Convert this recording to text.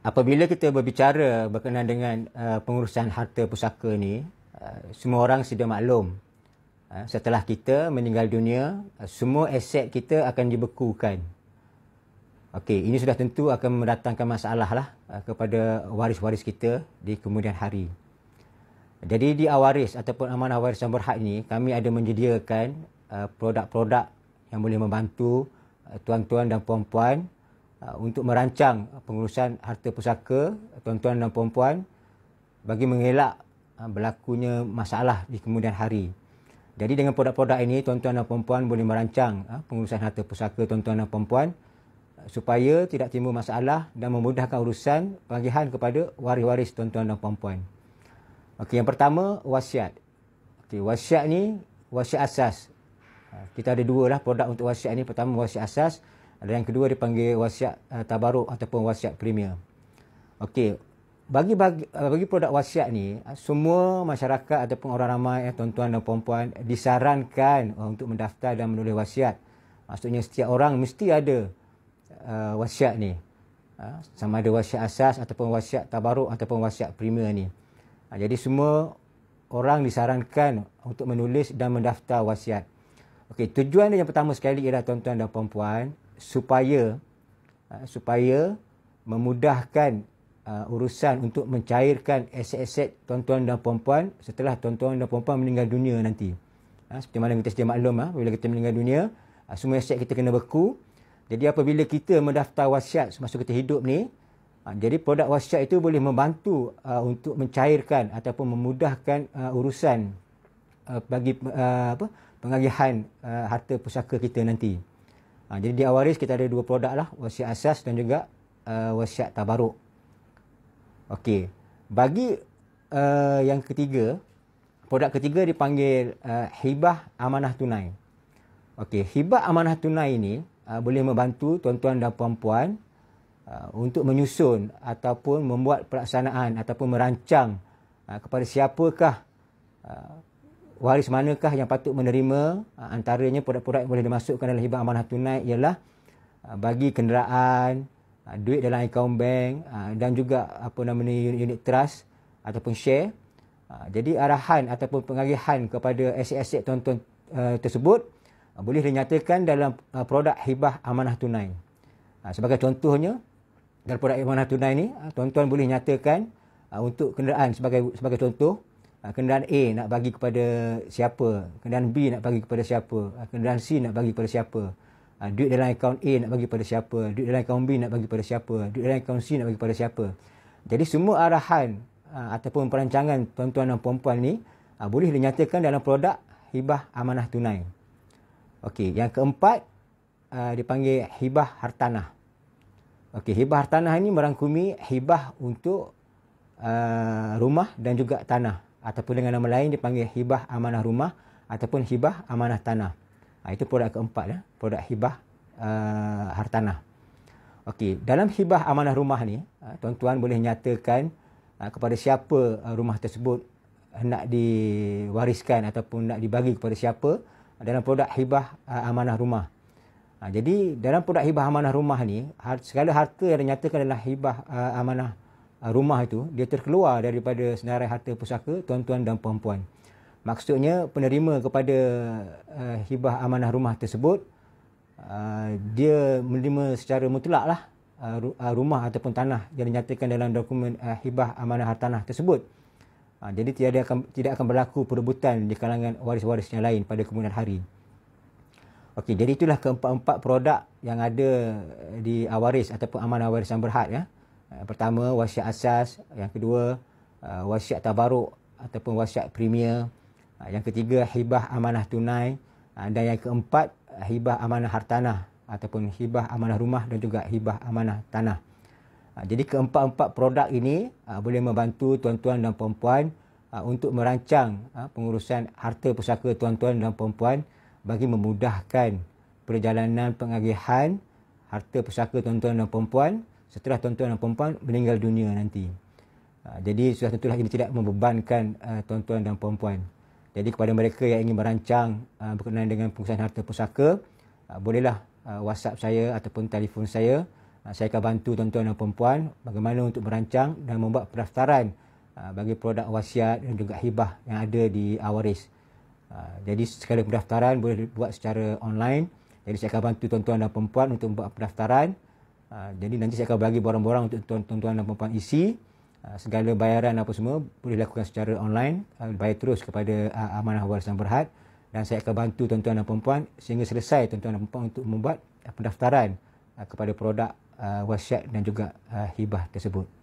Apabila kita berbicara berkenaan dengan pengurusan harta pusaka ni, semua orang sedia maklum. Setelah kita meninggal dunia, semua aset kita akan dibekukan. Okey, ini sudah tentu akan mendatangkan masalah lah kepada waris-waris kita di kemudian hari. Jadi di Awaris ataupun Amanah Warisan Berhad ini, kami ada menyediakan produk-produk yang boleh membantu tuan-tuan dan puan-puan untuk merancang pengurusan harta pusaka tuan-tuan dan puan-puan bagi mengelak berlakunya masalah di kemudian hari. Jadi dengan produk-produk ini, tuan-tuan dan puan-puan boleh merancang pengurusan harta pusaka tuan-tuan dan puan-puan supaya tidak timbul masalah dan memudahkan urusan pengagihan kepada waris-waris tuan-tuan dan puan-puan. Okey, yang pertama, wasiat. Okey, wasiat ni wasiat asas. Kita ada dua lah produk untuk wasiat ni. Pertama, wasiat asas. Dan yang kedua dipanggil wasiat tabaruk ataupun wasiat premier. Okey, bagi produk wasiat ni, semua masyarakat ataupun orang ramai, tuan-tuan dan puan-puan, disarankan untuk mendaftar dan menulis wasiat. Maksudnya setiap orang mesti ada wasiat ni. Sama ada wasiat asas ataupun wasiat tabaruk ataupun wasiat premier ni. Jadi semua orang disarankan untuk menulis dan mendaftar wasiat. Okey, tujuan dia yang pertama sekali ialah tuan-tuan dan puan-puan supaya memudahkan urusan untuk mencairkan aset-aset tuan-tuan dan puan-puan setelah tuan-tuan dan puan-puan meninggal dunia nanti. Seperti mana kita sedia maklum, bila kita meninggal dunia, semua aset kita kena beku. Jadi apabila kita mendaftar wasiat semasa kita hidup ni, jadi produk wasiat itu boleh membantu untuk mencairkan ataupun memudahkan urusan bagi pengagihan harta pusaka kita nanti. Jadi di Awaris kita ada dua produk lah, wasiat asas dan juga wasiat tabaruk. Okey, bagi yang ketiga, produk ketiga dipanggil hibah amanah tunai. Okey, hibah amanah tunai ini boleh membantu tuan-tuan dan puan-puan untuk menyusun ataupun membuat pelaksanaan ataupun merancang kepada siapakah waris manakah yang patut menerima. Antaranya produk-produk yang boleh dimasukkan dalam hibah amanah tunai ialah bagi kenderaan, duit dalam akaun bank dan juga unit trust ataupun share. Jadi arahan ataupun pengagihan kepada aset-aset tuan-tuan tersebut boleh dinyatakan dalam produk hibah amanah tunai. Sebagai contohnya, dalam produk amanah tunai ni, tuan-tuan boleh nyatakan untuk kenderaan sebagai contoh, kenderaan A nak bagi kepada siapa, kenderaan B nak bagi kepada siapa, kenderaan C nak bagi kepada siapa, duit dalam akaun A nak bagi kepada siapa, duit dalam akaun B nak bagi kepada siapa, duit dalam akaun C nak bagi kepada siapa. Jadi semua arahan ataupun perancangan tuan-tuan dan puan-puan ni boleh dinyatakan dalam produk hibah amanah tunai. Okey, yang keempat dipanggil hibah hartanah. Okey, hibah hartanah ini merangkumi hibah untuk rumah dan juga tanah, ataupun dengan nama lain dipanggil hibah amanah rumah ataupun hibah amanah tanah. Itu produk keempat ya, produk hibah hartanah. Okey, dalam hibah amanah rumah ni, tuan-tuan boleh nyatakan kepada siapa rumah tersebut hendak diwariskan ataupun nak dibagi kepada siapa dalam produk hibah amanah rumah. Jadi dalam produk hibah amanah rumah ni, segala harta yang dinyatakan dalam hibah amanah rumah itu, dia terkeluar daripada senarai harta pusaka tuan-tuan dan puan-puan. Maksudnya penerima kepada hibah amanah rumah tersebut, dia menerima secara mutlak lah rumah ataupun tanah yang dinyatakan dalam dokumen hibah amanah hartanah tersebut. Jadi tidak akan berlaku perebutan di kalangan waris-waris yang lain pada kemudian hari. Okey, jadi itulah keempat-empat produk yang ada di Awaris ataupun Amanah Warisan Berhad ya. Pertama, wasiat asas. Yang kedua, wasiat tabaruk ataupun wasiat premier. Yang ketiga, hibah amanah tunai. Dan yang keempat, hibah amanah hartanah ataupun hibah amanah rumah dan juga hibah amanah tanah. Jadi keempat-empat produk ini boleh membantu tuan-tuan dan puan-puan untuk merancang pengurusan harta pusaka tuan-tuan dan puan-puan bagi memudahkan perjalanan pengagihan harta pusaka tuan-tuan dan puan-puan setelah tuan-tuan dan puan-puan meninggal dunia nanti. Jadi sudah tentulah ini tidak membebankan tuan-tuan dan puan-puan. Jadi kepada mereka yang ingin merancang berkenaan dengan pengurusan harta pusaka, bolehlah WhatsApp saya ataupun telefon saya Saya akan bantu tuan-tuan dan puan-puan bagaimana untuk merancang dan membuat pendaftaran bagi produk wasiat dan juga hibah yang ada di Awaris. Jadi sekali pendaftaran boleh dibuat secara online. Jadi saya akan bantu tuan-tuan dan puan-puan untuk membuat pendaftaran. Jadi nanti saya akan bagi barang-barang untuk tuan-tuan dan puan-puan isi. Segala bayaran apa semua boleh dilakukan secara online. Bayar terus kepada Amanah Warisan Berhad. Dan saya akan bantu tuan-tuan dan puan-puan sehingga selesai tuan-tuan dan puan-puan untuk membuat pendaftaran kepada produk wasiat dan juga hibah tersebut.